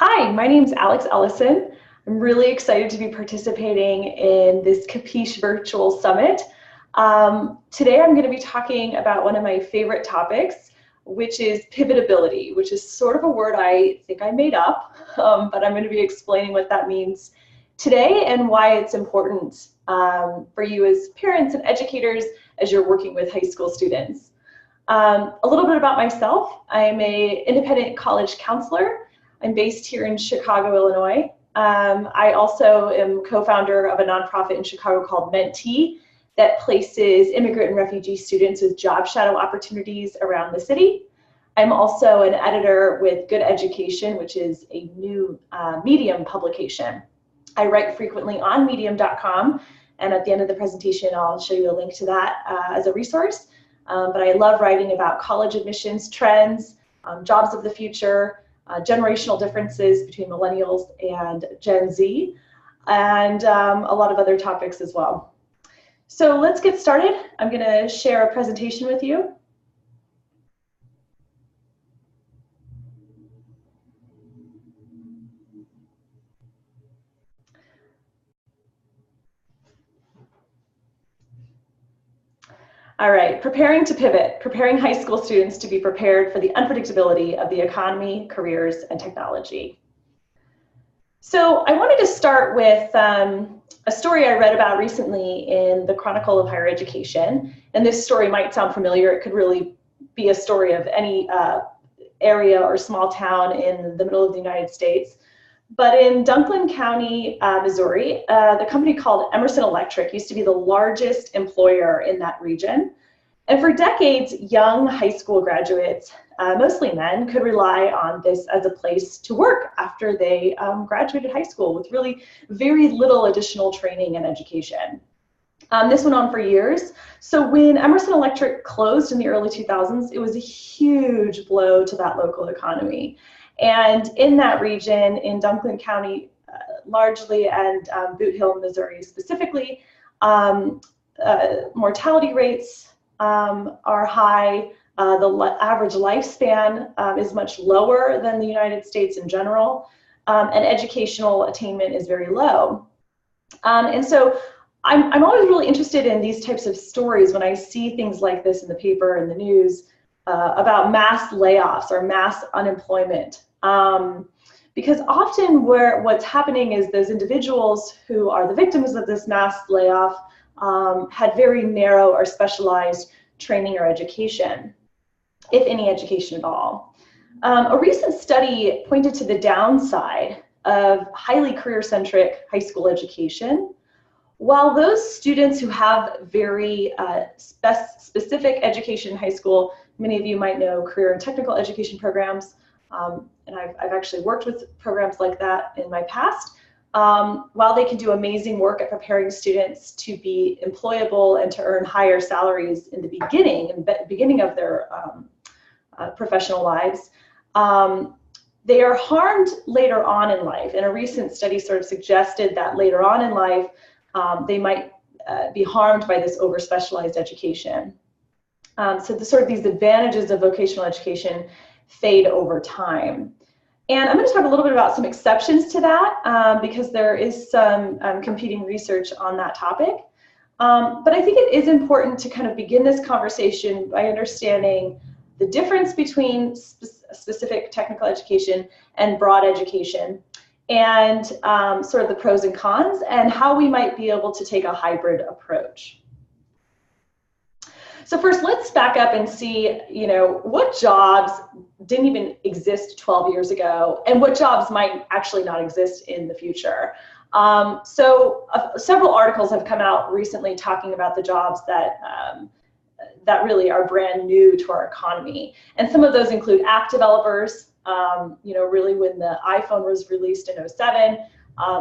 Hi, my name's Alex Ellison. I'm really excited to be participating in this Kapeesh virtual summit. Today I'm going to be talking about one of my favorite topics, which is pivotability, which is sort of a word I think I made up, but I'm going to be explaining what that means today and why it's important for you as parents and educators as you're working with high school students. A little bit about myself. I'm an independent college counselor. I'm based here in Chicago, Illinois. I also am co-founder of a nonprofit in Chicago called Mentee that places immigrant and refugee students with job shadow opportunities around the city. I'm also an editor with Good Education, which is a new Medium publication. I write frequently on medium.com, and at the end of the presentation, I'll show you a link to that as a resource. But I love writing about college admissions trends, jobs of the future, generational differences between millennials and Gen Z, and a lot of other topics as well. So let's get started. I'm going to share a presentation with you. All right, preparing to pivot, preparing high school students to be prepared for the unpredictability of the economy, careers, and technology. So I wanted to start with a story I read about recently in the Chronicle of Higher Education. And this story might sound familiar. It could really be a story of any area or small town in the middle of the United States. But in Dunklin County, Missouri, the company called Emerson Electric used to be the largest employer in that region. And for decades, young high school graduates, mostly men, could rely on this as a place to work after they graduated high school with really very little additional training and education. This went on for years. So when Emerson Electric closed in the early 2000s, it was a huge blow to that local economy. And in that region, in Dunklin County largely, and Boot Hill, Missouri specifically, mortality rates are high. The average lifespan is much lower than the United States in general, and educational attainment is very low. And so I'm always really interested in these types of stories when I see things like this in the paper and the news about mass layoffs or mass unemployment. Because often what's happening is those individuals who are the victims of this mass layoff had very narrow or specialized training or education, if any education at all. A recent study pointed to the downside of highly career-centric high school education. While those students who have very specific education in high school, many of you might know career and technical education programs, and I've actually worked with programs like that in my past. While they can do amazing work at preparing students to be employable and to earn higher salaries in the beginning of their professional lives, they are harmed later on in life. And a recent study sort of suggested that later on in life, they might be harmed by this over-specialized education. So these advantages of vocational education fade over time. And I'm going to talk a little bit about some exceptions to that because there is some competing research on that topic. But I think it is important to kind of begin this conversation by understanding the difference between specific technical education and broad education, and sort of the pros and cons, and how we might be able to take a hybrid approach. So first, let's back up and see, what jobs didn't even exist 12 years ago, and what jobs might actually not exist in the future. Several articles have come out recently talking about the jobs that really are brand new to our economy, and some of those include app developers. Really when the iPhone was released in 2007,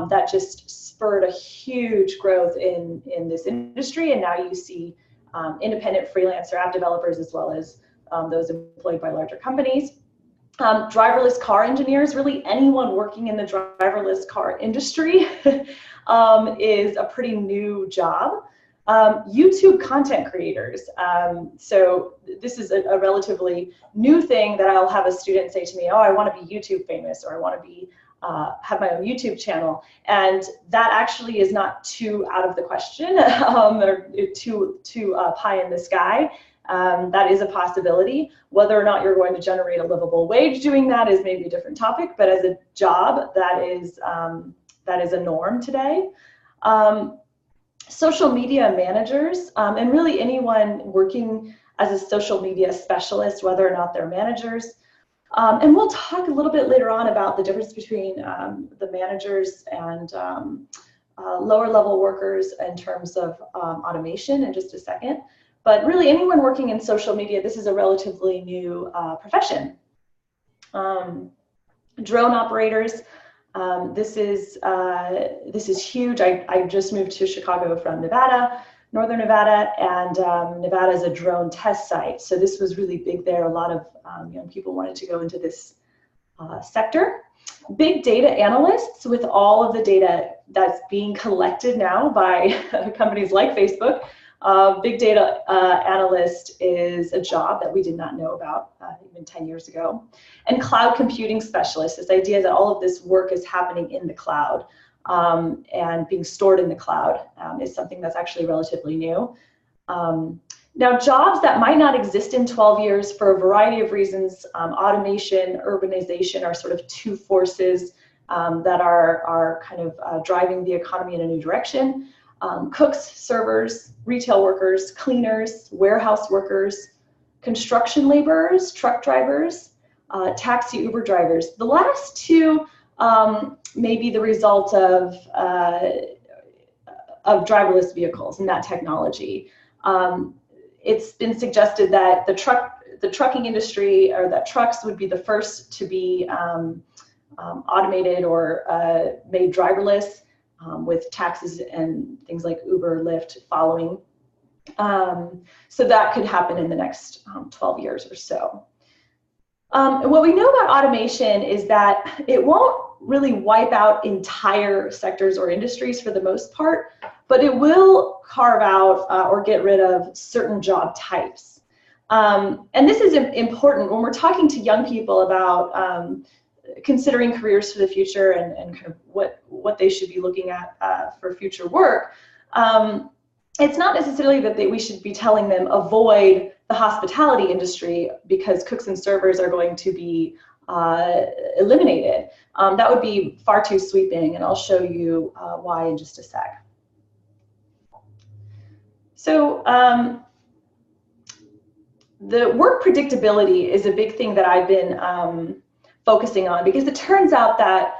that just spurred a huge growth in this industry, and now you see independent freelancer app developers as well as those employed by larger companies. Driverless car engineers, really anyone working in the driverless car industry is a pretty new job. YouTube content creators. So this is a relatively new thing that I'll have a student say to me, oh, I want to be YouTube famous, or I want to be have my own YouTube channel, and that actually is not too out of the question, or too pie in the sky. That is a possibility. Whether or not you're going to generate a livable wage doing that is maybe a different topic, but as a job, that is a norm today. Social media managers, and really anyone working as a social media specialist, whether or not they're managers. And we'll talk a little bit later on about the difference between the managers and lower level workers in terms of automation in just a second. But really anyone working in social media, this is a relatively new profession. Drone operators, this is huge. I just moved to Chicago from Nevada, Northern Nevada, and Nevada is a drone test site. So this was really big there. A lot of young people wanted to go into this sector. Big data analysts, with all of the data that's being collected now by companies like Facebook. Big data analyst is a job that we did not know about even 10 years ago. And cloud computing specialist, this idea that all of this work is happening in the cloud and being stored in the cloud is something that's actually relatively new. Now, jobs that might not exist in 12 years for a variety of reasons, automation, urbanization are sort of two forces that are kind of driving the economy in a new direction. Cooks, servers, retail workers, cleaners, warehouse workers, construction laborers, truck drivers, taxi Uber drivers. The last two may be the result of driverless vehicles and that technology. It's been suggested that the trucking industry, or that trucks would be the first to be automated or made driverless, with taxis and things like Uber, Lyft following. So that could happen in the next 12 years or so. What we know about automation is that it won't really wipe out entire sectors or industries for the most part, but it will carve out or get rid of certain job types. And this is important when we're talking to young people about considering careers for the future and kind of what they should be looking at for future work. It's not necessarily that we should be telling them avoid the hospitality industry because cooks and servers are going to be eliminated. That would be far too sweeping, and I'll show you why in just a sec. So the work predictability is a big thing that I've been focusing on, because it turns out that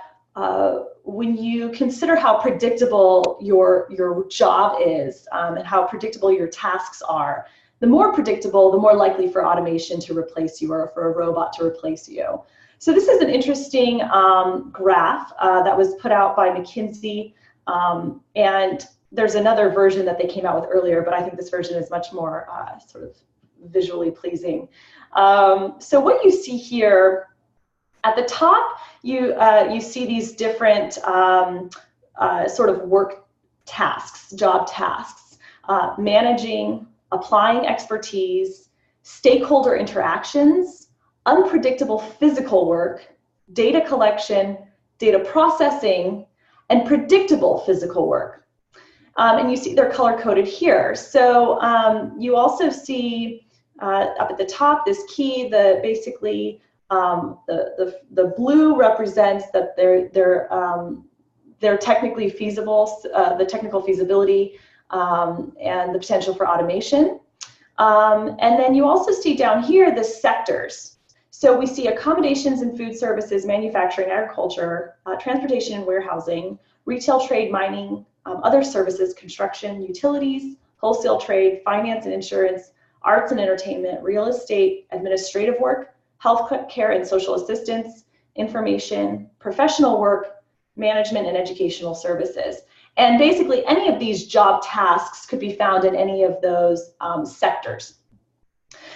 when you consider how predictable your job is and how predictable your tasks are, the more predictable, the more likely for automation to replace you or for a robot to replace you. So this is an interesting graph that was put out by McKinsey, and there's another version that they came out with earlier, but I think this version is much more sort of visually pleasing. So what you see here at the top, you see these different sort of work tasks, job tasks, managing, applying expertise, stakeholder interactions, unpredictable physical work, data collection, data processing, and predictable physical work. And you see they're color-coded here. So you also see up at the top this key, basically the blue represents that they're technically feasible, the technical feasibility and the potential for automation. And then you also see down here the sectors. So we see accommodations and food services, manufacturing, agriculture, transportation and warehousing, retail, trade, mining, other services, construction, utilities, wholesale trade, finance and insurance, arts and entertainment, real estate, administrative work, health care and social assistance, information, professional work, management and educational services. And basically any of these job tasks could be found in any of those sectors.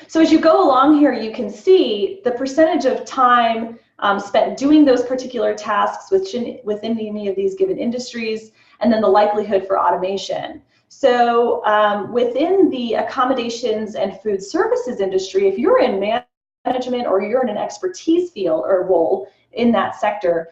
So as you go along here, you can see the percentage of time spent doing those particular tasks within any of these given industries, and then the likelihood for automation. So within the accommodations and food services industry, if you're in management or you're in an expertise field or role in that sector,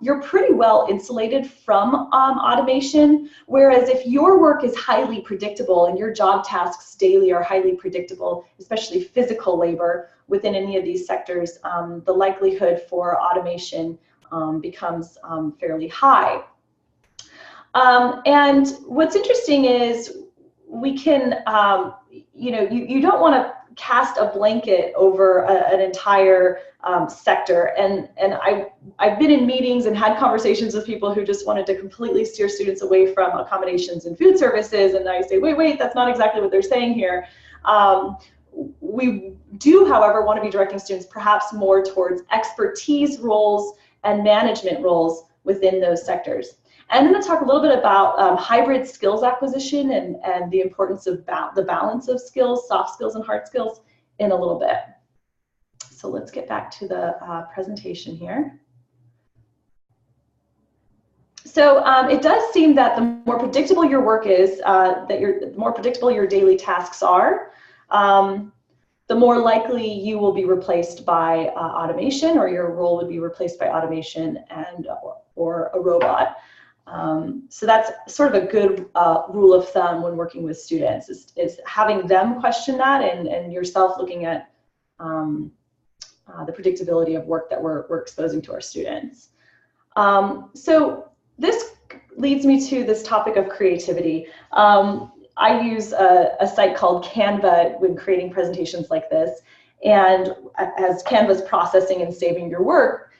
you're pretty well insulated from automation. Whereas if your work is highly predictable and your job tasks daily are highly predictable, especially physical labor within any of these sectors, the likelihood for automation becomes fairly high. And what's interesting is we can, you don't want to cast a blanket over an entire sector. And I've been in meetings and had conversations with people who just wanted to completely steer students away from accommodations and food services. And I say, wait, that's not exactly what they're saying here. We do, however, want to be directing students perhaps more towards expertise roles and management roles within those sectors. And I'm going to talk a little bit about hybrid skills acquisition and the importance of the balance of skills, soft skills and hard skills, in a little bit. So let's get back to the presentation here. So it does seem that the more predictable your work is, the more predictable your daily tasks are, the more likely you will be replaced by automation, or your role would be replaced by automation and or a robot. So that's sort of a good rule of thumb when working with students, is having them question that and yourself looking at the predictability of work that we're exposing to our students. So this leads me to this topic of creativity. I use a site called Canva when creating presentations like this. And as Canva's processing and saving your work,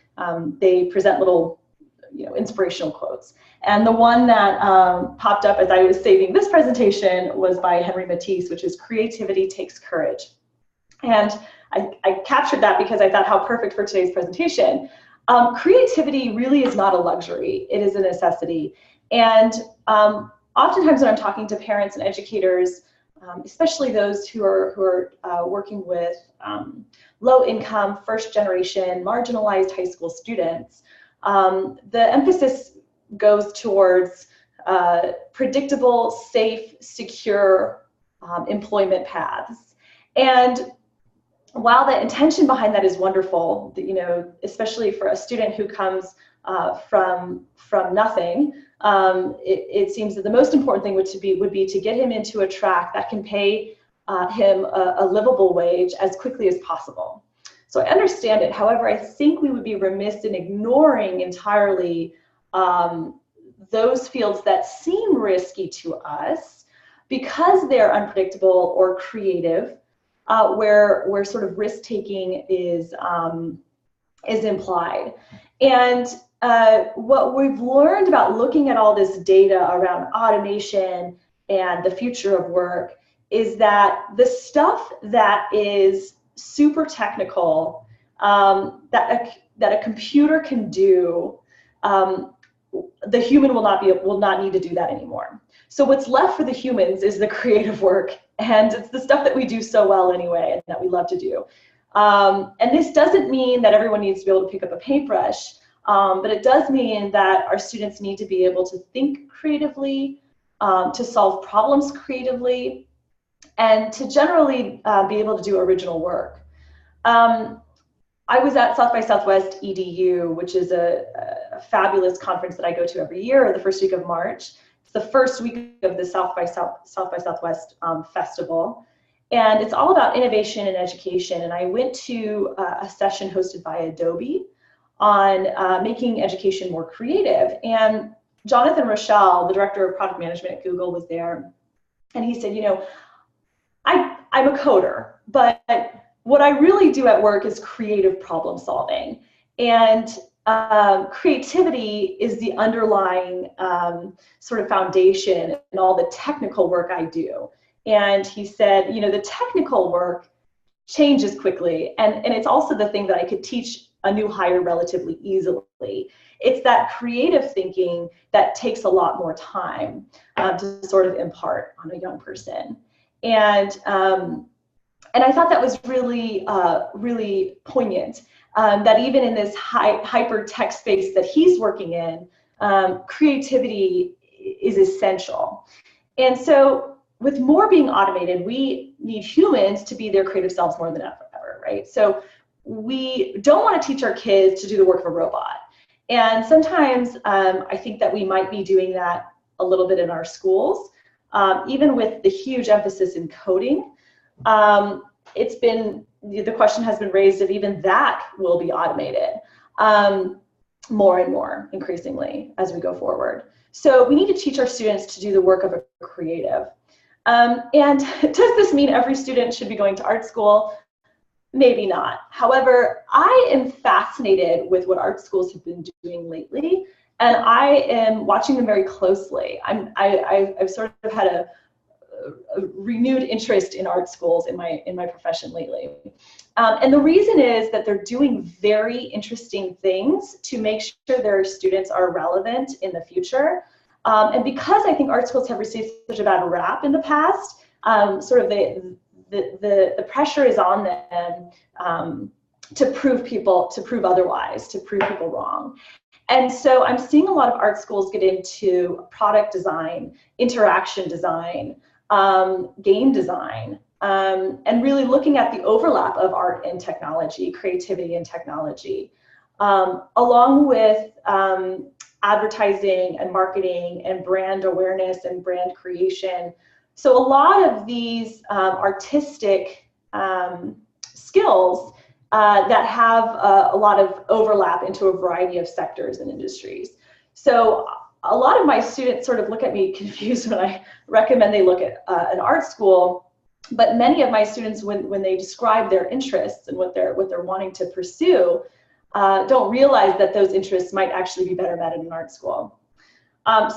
they present little inspirational quotes. And the one that popped up as I was saving this presentation was by Henry Matisse, which is "Creativity takes courage." And I captured that because I thought how perfect for today's presentation. Creativity really is not a luxury, it is a necessity. And oftentimes when I'm talking to parents and educators, especially those who are working with low income, first generation, marginalized high school students, the emphasis goes towards predictable, safe, secure employment paths. And while the intention behind that is wonderful, especially for a student who comes from nothing, it seems that the most important thing would be to get him into a track that can pay him a livable wage as quickly as possible. So I understand it. However, I think we would be remiss in ignoring entirely those fields that seem risky to us because they're unpredictable or creative, where sort of risk-taking is implied. And what we've learned about looking at all this data around automation and the future of work is that the stuff that is super technical, that a computer can do, the human will not need to do that anymore. So what's left for the humans is the creative work, and it's the stuff that we do so well anyway and that we love to do. And this doesn't mean that everyone needs to be able to pick up a paintbrush, but it does mean that our students need to be able to think creatively, to solve problems creatively, and to generally be able to do original work. I was at South by Southwest EDU, which is a fabulous conference that I go to every year, the first week of March. It's the first week of the South by Southwest festival. And it's all about innovation and education. And I went to a session hosted by Adobe on making education more creative. And Jonathan Rochelle, the director of product management at Google, was there. And he said, I'm a coder, but what I really do at work is creative problem solving. And creativity is the underlying sort of foundation in all the technical work I do. And he said, the technical work changes quickly. And it's also the thing that I could teach a new hire relatively easily. It's that creative thinking that takes a lot more time to sort of impart on a young person. And I thought that was really, really poignant, that even in this hyper tech space that he's working in, creativity is essential. And so with more being automated, we need humans to be their creative selves more than ever. future, right? So we don't want to teach our kids to do the work of a robot. And sometimes I think that we might be doing that a little bit in our schools, even with the huge emphasis in coding. The question has been raised if even that will be automated more and more increasingly as we go forward. So we need to teach our students to do the work of a creative. And does this mean every student should be going to art school? Maybe not. However, I am fascinated with what art schools have been doing lately, and I am watching them very closely. I've sort of had a renewed interest in art schools in my profession lately. And the reason is that they're doing very interesting things to make sure their students are relevant in the future. And because I think art schools have received such a bad rap in the past, sort of the pressure is on them to prove otherwise, to prove people wrong. And so I'm seeing a lot of art schools get into product design, interaction design, game design, and really looking at the overlap of art and technology, creativity and technology, along with advertising and marketing and brand awareness and brand creation. So a lot of these artistic skills that have a lot of overlap into a variety of sectors and industries. So a lot of my students sort of look at me confused when I recommend they look at an art school, but many of my students, when they describe their interests and what they're wanting to pursue, don't realize that those interests might actually be better met in an art school.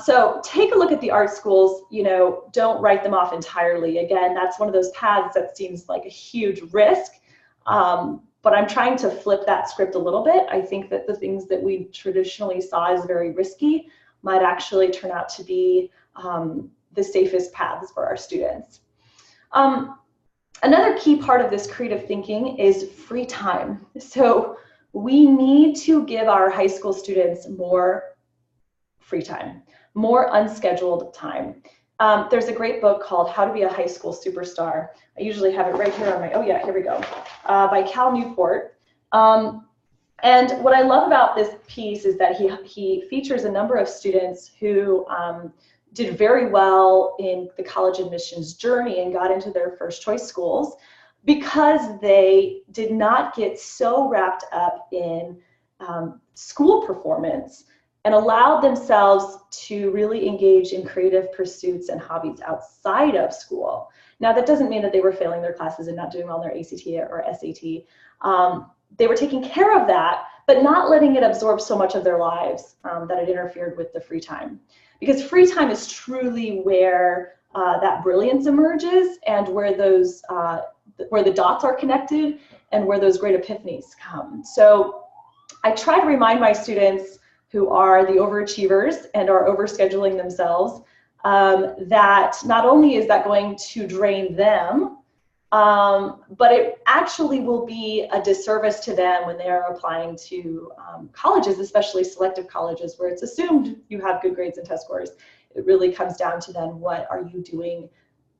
So take a look at the art schools, don't write them off entirely. Again, that's one of those paths that seems like a huge risk, but I'm trying to flip that script a little bit. I think that the things that we traditionally saw as very risky might actually turn out to be the safest paths for our students. Another key part of this creative thinking is free time. So we need to give our high school students more free time, more unscheduled time. There's a great book called How to Be a High School Superstar. I usually have it right here on my, oh yeah, here we go, by Cal Newport. And what I love about this piece is that he features a number of students who did very well in the college admissions journey and got into their first choice schools because they did not get so wrapped up in school performance and allowed themselves to really engage in creative pursuits and hobbies outside of school. Now, that doesn't mean that they were failing their classes and not doing well in their ACT or SAT. They were taking care of that, but not letting it absorb so much of their lives that it interfered with the free time. Because free time is truly where that brilliance emerges and where those where the dots are connected and where those great epiphanies come. So I try to remind my students who are the overachievers and are overscheduling themselves that not only is that going to drain them, but it actually will be a disservice to them when they are applying to colleges, especially selective colleges, where it's assumed you have good grades and test scores. It really comes down to then, what are you doing?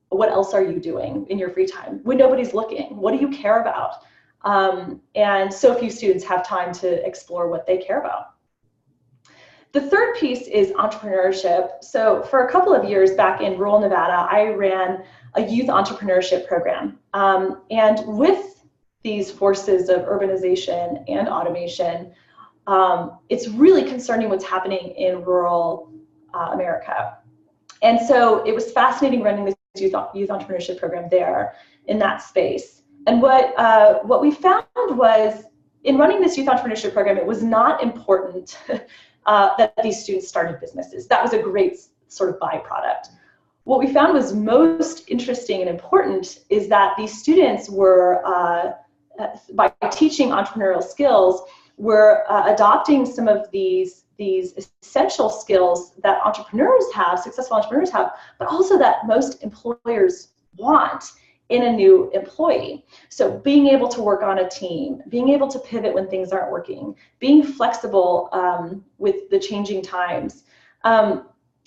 What else are you doing in your free time when nobody's looking? What do you care about? And so few students have time to explore what they care about. The third piece is entrepreneurship. So for a couple of years back in rural Nevada, I ran a youth entrepreneurship program. And with these forces of urbanization and automation, it's really concerning what's happening in rural America. And so it was fascinating running this youth entrepreneurship program there in that space. And what we found was, in running this youth entrepreneurship program, it was not important that these students started businesses. That was a great sort of byproduct. What we found was most interesting and important is that these students were, by teaching entrepreneurial skills, were adopting some of these essential skills that entrepreneurs have, successful entrepreneurs have, but also that most employers want in a new employee. So being able to work on a team, being able to pivot when things aren't working, being flexible with the changing times.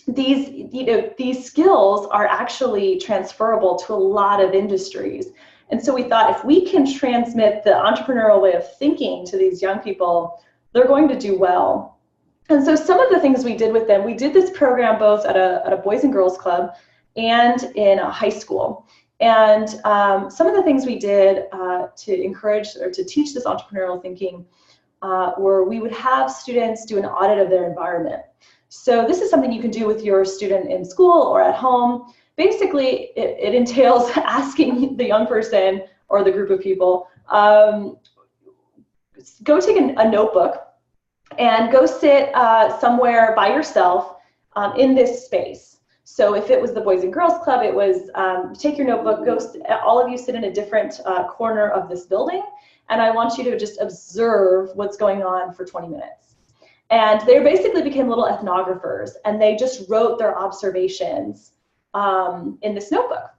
These skills are actually transferable to a lot of industries. And so we thought, if we can transmit the entrepreneurial way of thinking to these young people, they're going to do well. And so some of the things we did with them, we did this program both at a Boys and Girls Club and in a high school. And some of the things we did to encourage or to teach this entrepreneurial thinking were we would have students do an audit of their environment. So this is something you can do with your student in school or at home. Basically, it entails asking the young person or the group of people, go take a notebook and go sit somewhere by yourself in this space. So if it was the Boys and Girls Club, it was take your notebook, all of you sit in a different corner of this building, and I want you to just observe what's going on for 20 minutes. And they basically became little ethnographers, and they just wrote their observations in this notebook.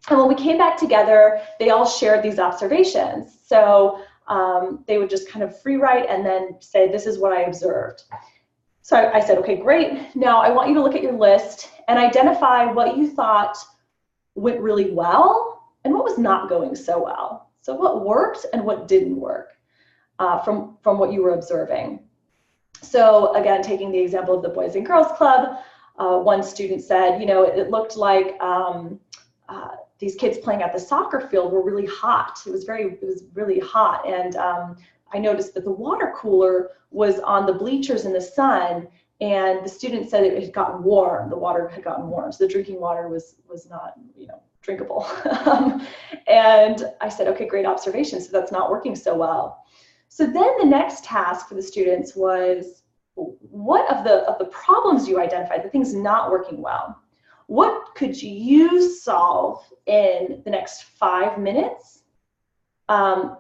And when we came back together, they all shared these observations. So they would just kind of free write and then say, this is what I observed. So I said, okay, great. Now I want you to look at your list and identify what you thought went really well and what was not going so well. So what worked and what didn't work from what you were observing. So again, taking the example of the Boys and Girls Club, one student said, you know, it looked like these kids playing at the soccer field were really hot. It was really hot, and I noticed that the water cooler was on the bleachers in the sun, and the student said it had gotten warm. The water had gotten warm, so the drinking water was not, you know, drinkable. And I said, okay, great observation. So that's not working so well. So then the next task for the students was, what of the problems you identified, the things not working well, what could you solve in the next 5 minutes, 5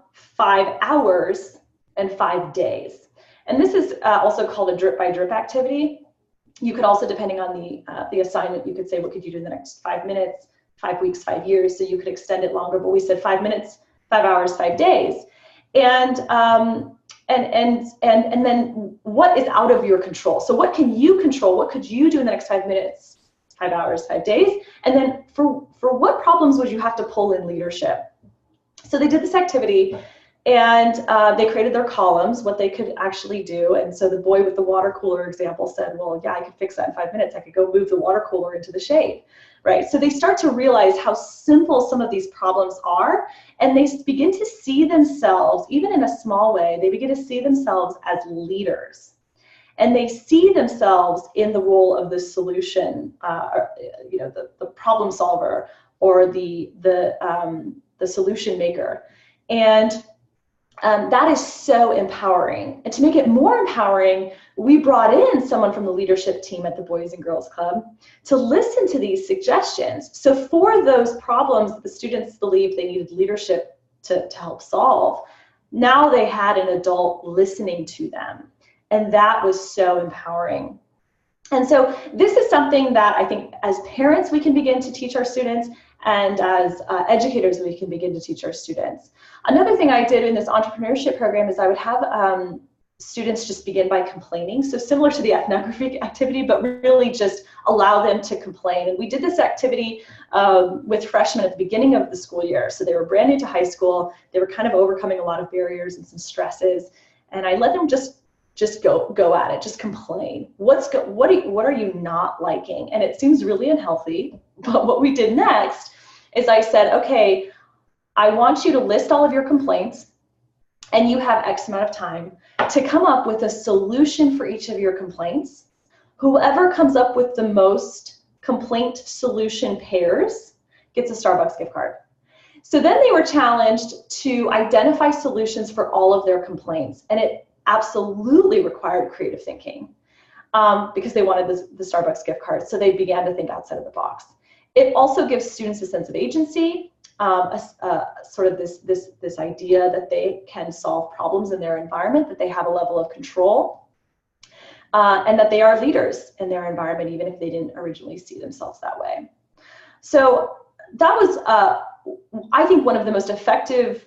hours, and 5 days? And this is also called a drip by drip activity. You could also, depending on the assignment, you could say, what could you do in the next 5 minutes, 5 weeks, 5 years? So you could extend it longer, but we said 5 minutes, 5 hours, 5 days. And then what is out of your control? So what can you control? What could you do in the next 5 minutes, 5 hours, 5 days? And then for what problems would you have to pull in leadership? So they did this activity, and they created their columns, what they could actually do. And so the boy with the water cooler example said, well, yeah, I could fix that in 5 minutes. I could go move the water cooler into the shade, right? So they start to realize how simple some of these problems are, and they begin to see themselves, even in a small way, they begin to see themselves as leaders. And they see themselves in the role of the solution, you know, the problem solver, or the solution maker. And that is so empowering. And to make it more empowering, we brought in someone from the leadership team at the Boys and Girls Club to listen to these suggestions. So for those problems that the students believed they needed leadership to help solve, now they had an adult listening to them. And that was so empowering. And so this is something that I think as parents we can begin to teach our students, and as educators we can begin to teach our students. Another thing I did in this entrepreneurship program is I would have students just begin by complaining. So similar to the ethnography activity, but really just allow them to complain. And we did this activity with freshmen at the beginning of the school year. So they were brand new to high school. They were kind of overcoming a lot of barriers and some stresses. And I let them just go at it, just complain. What are you not liking? And it seems really unhealthy, but what we did next is I said, okay, I want you to list all of your complaints, and you have X amount of time to come up with a solution for each of your complaints. Whoever comes up with the most complaint solution pairs gets a Starbucks gift card. So then they were challenged to identify solutions for all of their complaints, and it absolutely required creative thinking because they wanted the Starbucks gift card. So they began to think outside of the box. It also gives students a sense of agency, sort of this idea that they can solve problems in their environment, that they have a level of control, and that they are leaders in their environment, even if they didn't originally see themselves that way. So that was, I think, one of the most effective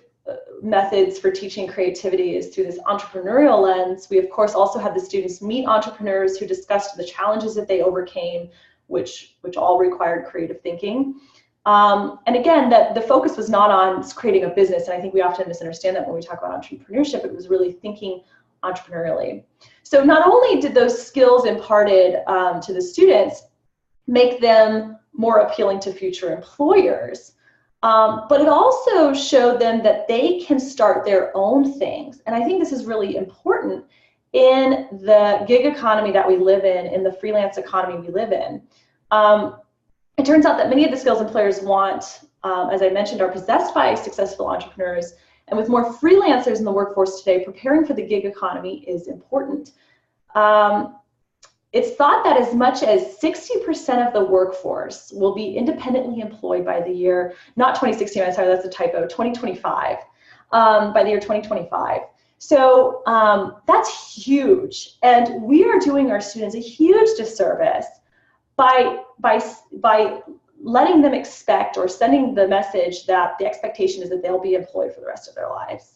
methods for teaching creativity is through this entrepreneurial lens. We, of course, also had the students meet entrepreneurs who discussed the challenges that they overcame, which all required creative thinking. And again, the focus was not on creating a business, and I think we often misunderstand that when we talk about entrepreneurship. It was really thinking entrepreneurially. So not only did those skills imparted to the students make them more appealing to future employers, but it also showed them that they can start their own things. And I think this is really important in the gig economy that we live in the freelance economy we live in. It turns out that many of the skills employers want, as I mentioned, are possessed by successful entrepreneurs. And with more freelancers in the workforce today, preparing for the gig economy is important. It's thought that as much as 60% of the workforce will be independently employed by the year, not 2016, I'm sorry, that's a typo, 2025, by the year 2025. So that's huge. And we are doing our students a huge disservice by letting them expect or sending the message that the expectation is that they'll be employed for the rest of their lives.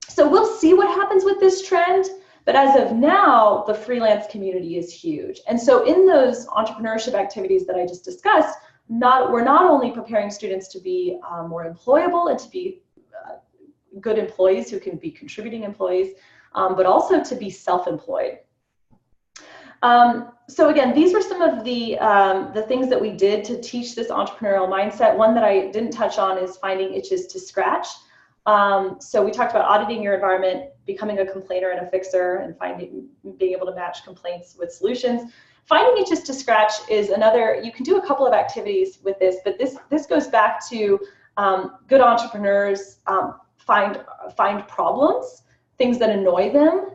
So we'll see what happens with this trend, but as of now, the freelance community is huge. And so in those entrepreneurship activities that I just discussed, we're not only preparing students to be more employable and to be good employees who can be contributing employees, but also to be self-employed. So again, these were some of the things that we did to teach this entrepreneurial mindset. One that I didn't touch on is finding itches to scratch. So we talked about auditing your environment, becoming a complainer and a fixer, and being able to match complaints with solutions. Finding itches to scratch is another. You can do a couple of activities with this, but this goes back to good entrepreneurs find problems, things that annoy them,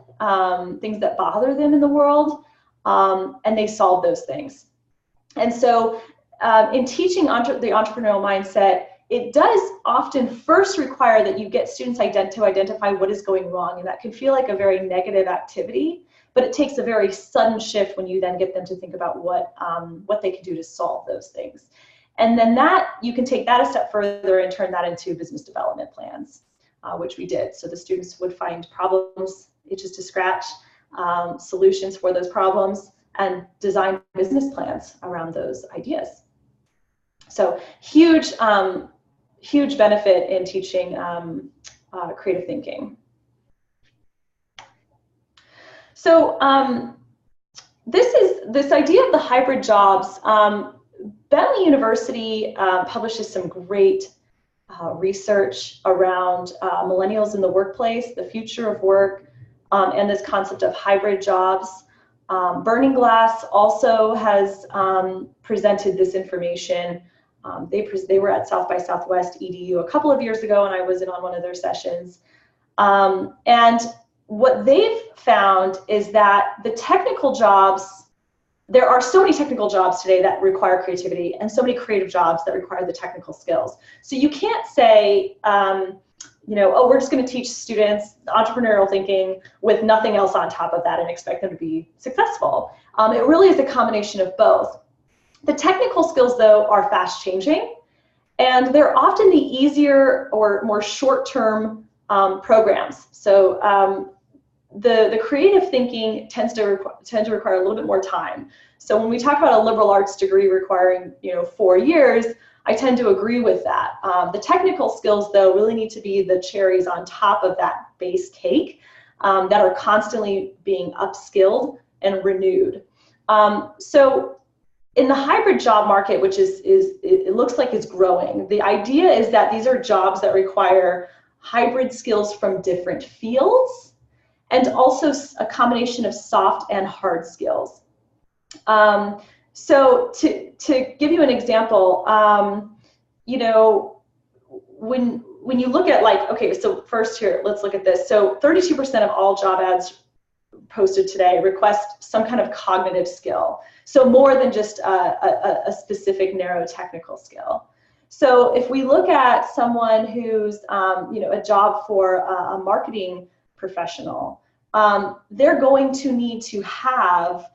things that bother them in the world. And they solve those things. And so in teaching the entrepreneurial mindset, it does often first require that you get students to identify what is going wrong. And that can feel like a very negative activity, but it takes a very sudden shift when you then get them to think about what they can do to solve those things. And then you can take that a step further and turn that into business development plans, which we did. So the students would find problems, itches to scratch, solutions for those problems, and design business plans around those ideas. So huge benefit in teaching creative thinking. So this idea of the hybrid jobs. Bentley University publishes some great research around millennials in the workplace, the future of work, and this concept of hybrid jobs. Burning Glass also has presented this information. They were at South by Southwest EDU a couple of years ago, and I was in on one of their sessions. And what they've found is that the technical jobs, there are so many technical jobs today that require creativity, and so many creative jobs that require the technical skills. So you can't say, oh, we're just going to teach students entrepreneurial thinking with nothing else on top of that and expect them to be successful. It really is a combination of both. The technical skills, though, are fast changing, and they're often the easier or more short-term programs. So the creative thinking tends to require a little bit more time. So when we talk about a liberal arts degree requiring 4 years, I tend to agree with that. The technical skills, though, really need to be the cherries on top of that base cake that are constantly being upskilled and renewed. So in the hybrid job market, which it looks like it's growing, the idea is that these are jobs that require hybrid skills from different fields, and also a combination of soft and hard skills. So to give you an example, when you look at okay, so first here, let's look at this. So 32% of all job ads posted today request some kind of cognitive skill. So more than just a specific narrow technical skill. So if we look at someone who's a job for a marketing professional, they're going to need to have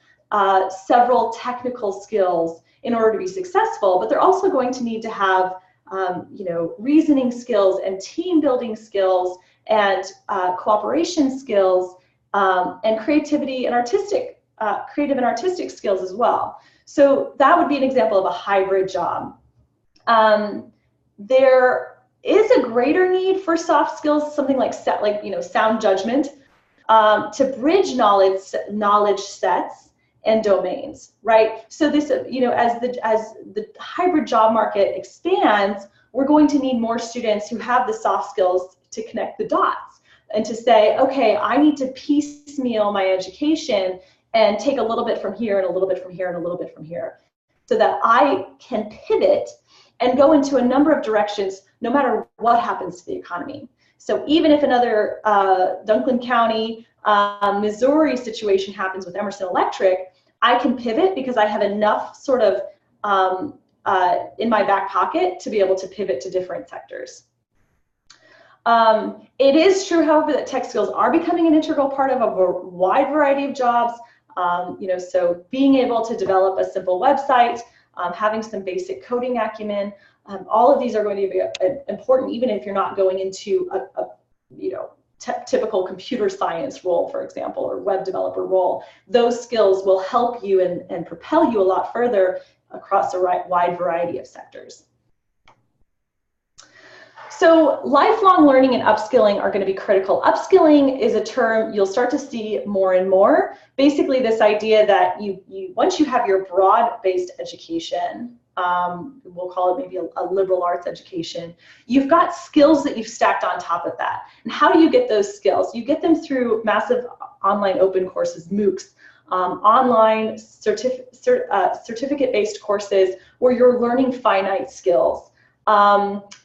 several technical skills in order to be successful, but they're also going to need to have reasoning skills and team building skills and cooperation skills and creativity and creative and artistic skills as well. So that would be an example of a hybrid job. There is a greater need for soft skills, something like sound judgment, to bridge knowledge sets and domains, right? So this, as the hybrid job market expands, we're going to need more students who have the soft skills to connect the dots and to say, okay, I need to piecemeal my education and take a little bit from here and a little bit from here and a little bit from here, so that I can pivot and go into a number of directions no matter what happens to the economy. So even if another Dunklin County, Missouri situation happens with Emerson Electric, I can pivot because I have enough sort of in my back pocket to be able to pivot to different sectors. It is true, however, that tech skills are becoming an integral part of a wide variety of jobs. So being able to develop a simple website, having some basic coding acumen, all of these are going to be important, even if you're not going into a typical computer science role, for example, or web developer role. Those skills will help you and propel you a lot further across a wide variety of sectors. So lifelong learning and upskilling are going to be critical. Upskilling is a term you'll start to see more and more. Basically, this idea that once you have your broad-based education, we'll call it maybe a liberal arts education, you've got skills that you've stacked on top of that. And how do you get those skills? You get them through massive online open courses, MOOCs, online certificate-based courses where you're learning finite skills.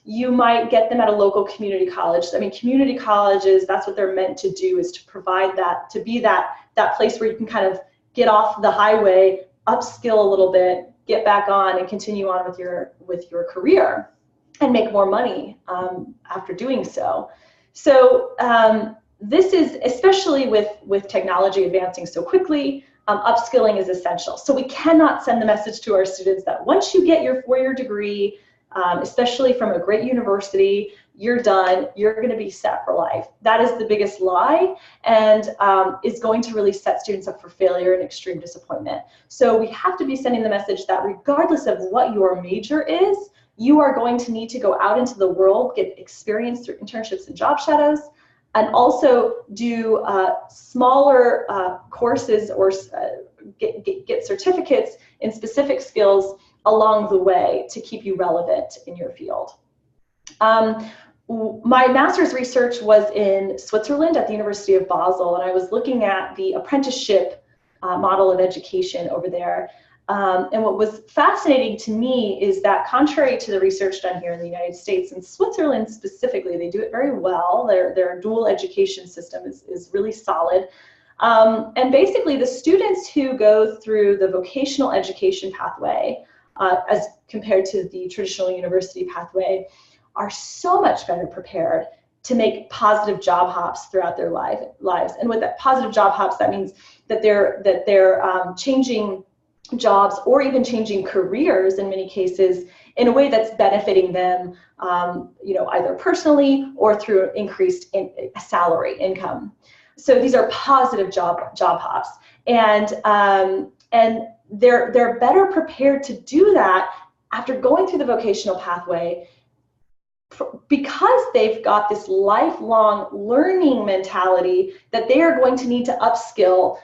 You might get them at a local community college. I mean, community colleges, that's what they're meant to do, is to provide that, to be that place where you can kind of get off the highway, upskill a little bit, get back on and continue on with your career and make more money after doing so. So this is, especially with technology advancing so quickly, upskilling is essential. So we cannot send the message to our students that once you get your four-year degree, especially from a great university, you're done, you're going to be set for life. That is the biggest lie, and is going to really set students up for failure and extreme disappointment. So we have to be sending the message that regardless of what your major is, you are going to need to go out into the world, get experience through internships and job shadows, and also do smaller courses or get certificates in specific skills along the way to keep you relevant in your field. My master's research was in Switzerland at the University of Basel, and I was looking at the apprenticeship model of education over there. And what was fascinating to me is that, contrary to the research done here in the United States, in Switzerland specifically, they do it very well. Their dual education system is really solid. And basically, the students who go through the vocational education pathway, as compared to the traditional university pathway, are so much better prepared to make positive job hops throughout their lives. And with that positive job hops, that means that they're changing jobs or even changing careers in many cases in a way that's benefiting them, either personally or through increased salary income. So these are positive job hops, and they're better prepared to do that after going through the vocational pathway, because they've got this lifelong learning mentality that they are going to need to upskill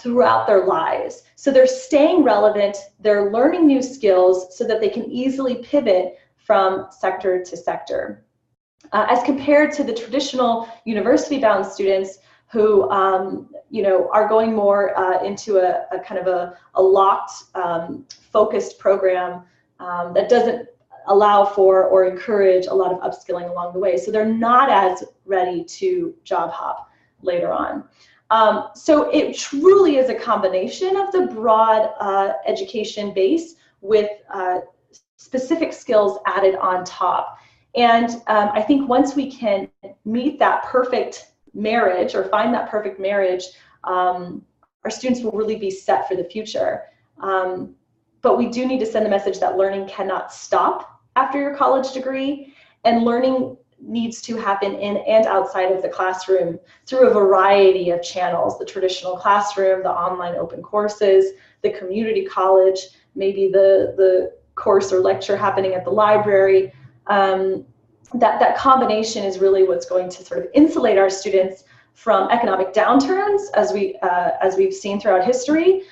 throughout their lives. So they're staying relevant, they're learning new skills so that they can easily pivot from sector to sector. As compared to the traditional university-bound students who are going more into a kind of a locked, focused program that doesn't allow for or encourage a lot of upskilling along the way. So they're not as ready to job hop later on. So it truly is a combination of the broad education base with specific skills added on top. And I think once we can meet that perfect marriage or find that perfect marriage, our students will really be set for the future. But we do need to send the message that learning cannot stop after your college degree, and learning needs to happen in and outside of the classroom through a variety of channels: the traditional classroom, the online open courses, the community college, maybe the course or lecture happening at the library. That combination is really what's going to sort of insulate our students from economic downturns, as we've seen throughout history,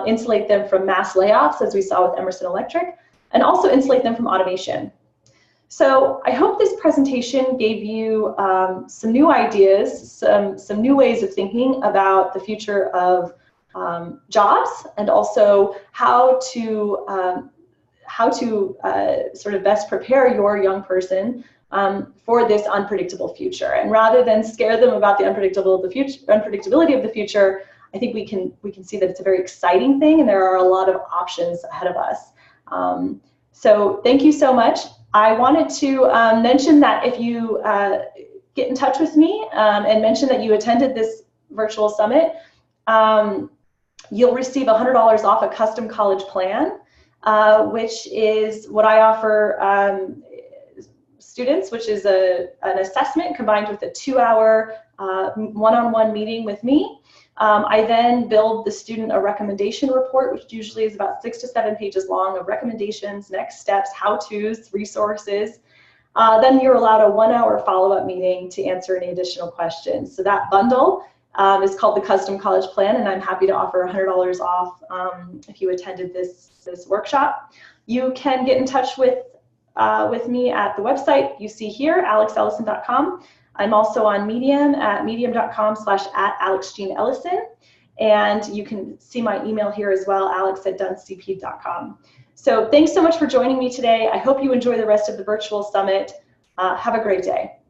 insulate them from mass layoffs, as we saw with Emerson Electric, and also insulate them from automation. So I hope this presentation gave you some new ideas, some new ways of thinking about the future of jobs, and also how to sort of best prepare your young person for this unpredictable future. And rather than scare them about the unpredictability of the future, I think we can see that it's a very exciting thing, and there are a lot of options ahead of us. So thank you so much. I wanted to mention that if you get in touch with me and mention that you attended this virtual summit, you'll receive $100 off a custom college plan, which is what I offer students, which is an assessment combined with a 2-hour one-on-one meeting with me. I then build the student a recommendation report, which usually is about 6 to 7 pages long, of recommendations, next steps, how-tos, resources. Then you're allowed a 1-hour follow-up meeting to answer any additional questions. So that bundle is called the Custom College Plan, and I'm happy to offer $100 off if you attended this workshop. You can get in touch with me at the website you see here, alexellison.com. I'm also on Medium at medium.com/@AlexJeanEllison. And you can see my email here as well, alex@duncp.com. So thanks so much for joining me today. I hope you enjoy the rest of the virtual summit. Have a great day.